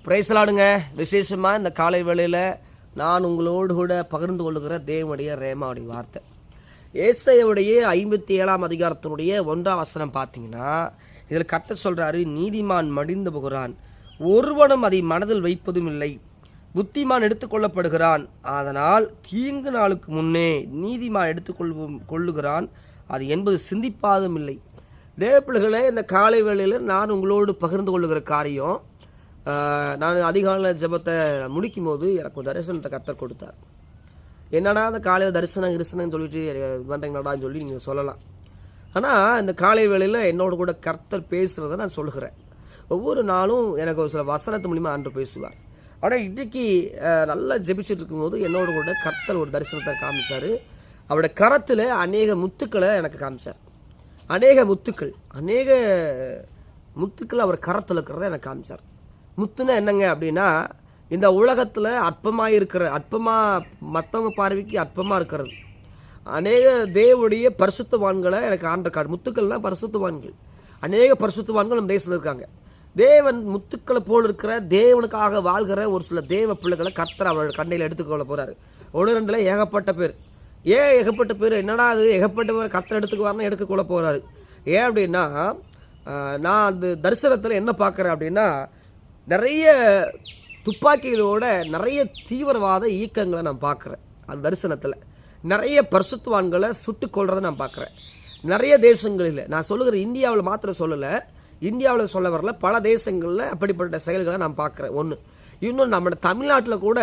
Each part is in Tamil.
பிரைஸ்லாடுங்க. விசேஷமாக இந்த காலை வேளையில் நான் உங்களோடு கூட பகிர்ந்து கொள்ளுகிற தேவனுடைய ரேமாவுடைய வார்த்தை ஏசாயாவுடைய 57ஆம் அதிகாரத்தினுடைய 1ஆம் வசனம் பார்த்தீங்கன்னா, இதில் கர்த்தர் சொல்கிறாரு, நீதிமான் மடிந்து போகிறான், ஒருவனும் அதை மனதில் வைப்பதும் இல்லை, புத்திமான் எடுத்துக்கொள்ளப்படுகிறான், அதனால் தீங்கு நாளுக்கு முன்னே நீதிமான் கொள்ளுகிறான், அது என்பது சிந்திப்பாதும் இல்லை. தேவப்பிள்ளைகளே, இந்த காலை வேளையில் நான் உங்களோடு பகிர்ந்து கொள்ளுகிற காரியம், நான் அதிகாலை ஜெபத்தை முடிக்கும் போது எனக்கு ஒரு தரிசனத்தை கர்த்தர் கொடுத்தார். என்னடா அந்த காலையில் தரிசனம் சொல்லிட்டு பண்ணுறீங்களாடான்னு சொல்லி நீங்கள் சொல்லலாம். ஆனால் இந்த காலை வேளையில் என்னோட கூட கர்த்தர் பேசுகிறத நான் சொல்லுகிறேன். ஒவ்வொரு நாளும் எனக்கு ஒரு சில வசனத்து மூலிமா ஆண்டு பேசுவார். ஆனால் இன்றைக்கி நல்லா ஜெபிச்சுட்டு இருக்கும்போது என்னோட கூட கர்த்தர் ஒரு தரிசனத்தை காமிச்சார். அவருடைய கரத்தில் அநேக முத்துக்களை எனக்கு காமிச்சார். அநேக முத்துக்கள் அவர் கரத்தில் இருக்கிறத எனக்கு காமிச்சார். முத்துனா என்னங்க அப்படின்னா, இந்த உலகத்தில் மற்றவங்க பார்வைக்கு அற்பமாக இருக்கிறது. அநேக தேவனுடைய பரிசுத்தவான்களை எனக்கு ஆண்டக்காடு. முத்துக்கள்லாம் பரிசுத்தவான்கள். அநேக பரிசுத்தவான்கள் நம்ம தேசத்தில் இருக்காங்க. தேவன் முத்துக்களை போல் இருக்கிற தேவனுக்காக வாழ்கிற ஒரு சில தேவ பிள்ளைகளை கர்த்தர் அவரோட கண்ணையில் எடுத்துக்கொள்ள போகிறாரு. 1-2 ஏகப்பட்ட பேர். ஏகப்பட்ட பேர்? என்னடா அது ஏகப்பட்ட பேர் கர்த்தர் எடுத்துக்குவார்னு எடுத்துக்கொள்ள போகிறாரு. ஏன் அப்படின்னா, நான் அந்த தரிசனத்தில் என்ன பார்க்குறேன் அப்படின்னா, நிறைய துப்பாக்கிகளோட நிறைய தீவிரவாத இயக்கங்களை நான் பார்க்குறேன். அந்த தரிசனத்தில் நிறைய பரிசுத்தவான்களை சுட்டு கொள்றதை நான் பார்க்குறேன். நிறைய தேசங்களில், நான் சொல்லுகிற இந்தியாவில் மாத்திரம் சொல்லலை, இந்தியாவில் சொல்ல வரல, பல தேசங்களில் அப்படிப்பட்ட செயல்களை நான் பார்க்குறேன். ஒன்று. இன்னும் நம்ம தமிழ்நாட்டில் கூட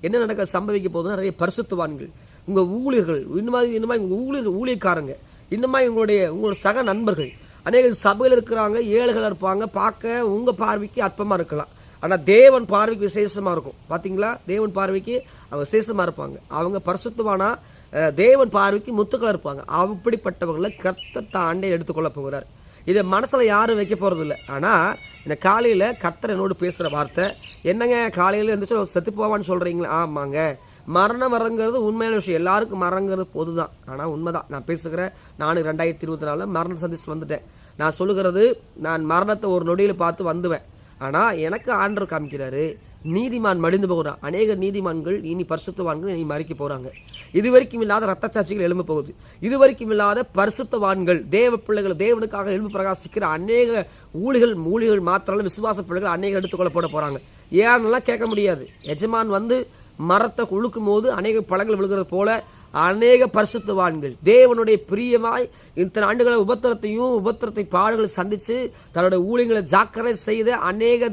என்ன சம்பவிக்க போகுதுன்னா, நிறைய பரிசுத்தவான்கள், உங்கள் ஊழியர்கள், இன்னுமா உங்கள் ஊழியக்காரங்க, இன்னுமா உங்களோட சக நண்பர்கள், அநேக சபையில் இருக்கிறாங்க, ஏழைகள் இருப்பாங்க, பார்க்க உங்கள் பார்வைக்கு அற்பமாக இருக்கலாம், ஆனால் தேவன் பார்வைக்கு விசேஷமாக இருக்கும். பார்த்தீங்களா? தேவன் பார்வைக்கு அவங்க விசேஷமாக இருப்பாங்க. அவங்க பரிசுத்தவானா தேவன் பார்வைக்கு முத்துக்களாக இருப்பாங்க. அப்படிப்பட்டவங்களை கர்த்தர் தாண்டே எடுத்துக்கொள்ள போகிறார். இதை மனசில் யாரும் வைக்க போகிறது இல்லை. ஆனால் இந்த காலையில் கர்த்தர் என்னோடு பேசுகிற வார்த்தை என்னங்க, காலையில் இருந்துச்சு செத்து போவான்னு சொல்கிறீங்களா? ஆமாங்க, மரணம் வரங்கிறது உண்மையான விஷயம். எல்லாருக்கும் மரணங்கிறது பொது தான். ஆனால் உண்மைதான். நான் பேசுகிறேன். நானும் 2024 மரணம் சந்திச்சுட்டு வந்துட்டேன். நான் சொல்லுகிறது, நான் மரணத்தை ஒரு நொடியில் பார்த்து வந்துவேன். ஆனால் எனக்கு ஆண்டவர் காமிக்கிறாரு, நீதிமான் மடிந்து போகிறான். அநேக நீதிமான்கள் இனி பரிசுத்தவான்கள் இனி மறிக்க போகிறாங்க. இதுவரைக்கும் இல்லாத ரத்த சாட்சிகள் எழும்ப போகுது. இதுவரைக்கும் இல்லாத பரிசுத்தவான்கள், தேவ பிள்ளைகள், தேவனுக்காக எழும்பு பிரகாசிக்கிற அநேக ஊழிகள் மாத்திரம் விசுவாச பிள்ளைகள் அநேக எடுத்துக்கொள்ள போகிறாங்க. ஏன்னெல்லாம் கேட்க முடியாது. எஜமான் வந்து மரத்தை உழுக்கும் போது அநேக பழங்கள் விழுகிறது போல அநேக பரிசுத்தவான்கள் தேவனுடைய பிரியமாய் இத்தனை ஆண்டுகளை உபத்திரத்தை பாடுகளை சந்தித்து தன்னுடைய ஊழியர்களை ஜாக்கிரதை செய்த அநேக